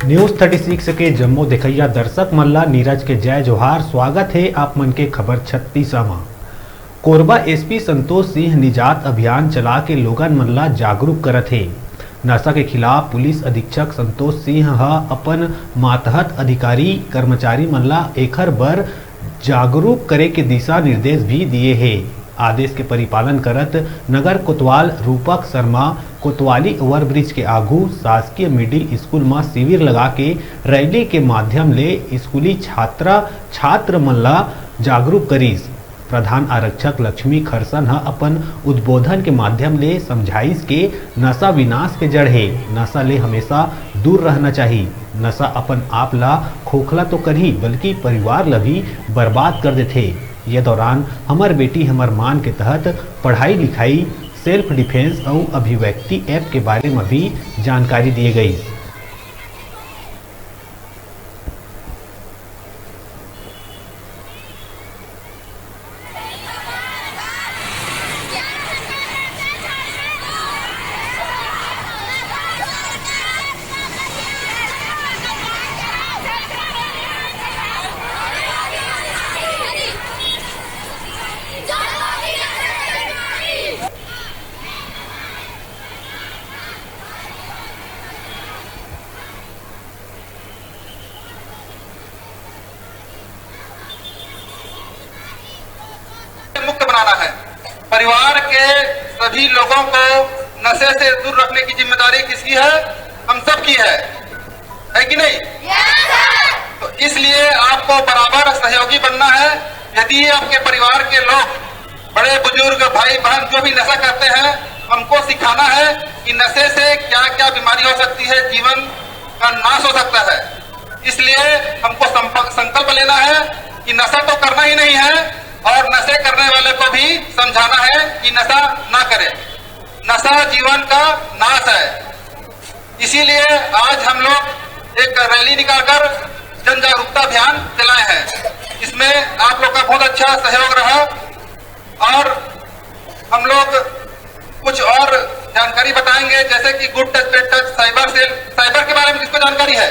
News 36 के जम्मू देखैया दर्शक मल्ला नीरज के जय जोहार। स्वागत है आप मन के खबर 36 में। कोरबा एसपी संतोष सिंह निजात अभियान चला के लोगन मल्ला जागरूक करत है। नशा के खिलाफ पुलिस अधीक्षक संतोष सिंह अपन मातहत अधिकारी कर्मचारी मल्ला एखर बर जागरूक करे के दिशा निर्देश भी दिए हैं। आदेश के परिपालन करत नगर कोतवाल रूपक शर्मा कोतवाली ओवरब्रिज के आगू शासकीय मिडिल स्कूल में शिविर लगा के रैली के माध्यम ले स्कूली छात्र मन ला जागरूक करीस। प्रधान आरक्षक लक्ष्मी खरसन अपन उद्बोधन के माध्यम ले समझाइस के नशा विनाश के जड़ है। नशा ले हमेशा दूर रहना चाहिए। नशा अपन आप ला खोखला तो करही बल्कि परिवार ला भी बर्बाद कर देते। ये दौरान हमर बेटी हमर मान के तहत पढ़ाई लिखाई सेल्फ डिफेंस और अभिव्यक्ति ऐप के बारे में भी जानकारी दी गई। मुक्त बनाना है। परिवार के सभी लोगों को नशे से दूर रखने की जिम्मेदारी किसकी है? हम सब की है कि नहीं? तो इसलिए आपको बराबर सहयोगी बनना है। यदि आपके परिवार के लोग बड़े बुजुर्ग भाई बहन जो भी नशा करते हैं, हमको सिखाना है कि नशे से क्या क्या बीमारी हो सकती है, जीवन का नाश हो सकता है। इसलिए हमको संकल्प लेना है कि नशा तो करना ही नहीं है और नशे करने वाले को भी समझाना है कि नशा ना करें। नशा जीवन का नाश है। इसीलिए आज हम लोग एक रैली निकालकर जन जागरूकता अभियान चलाए हैं। इसमें आप लोग का बहुत अच्छा सहयोग रहा और हम लोग कुछ और जानकारी बताएंगे, जैसे कि good touch, bad touch, cyber cell. Cyber के बारे में किसको जानकारी है?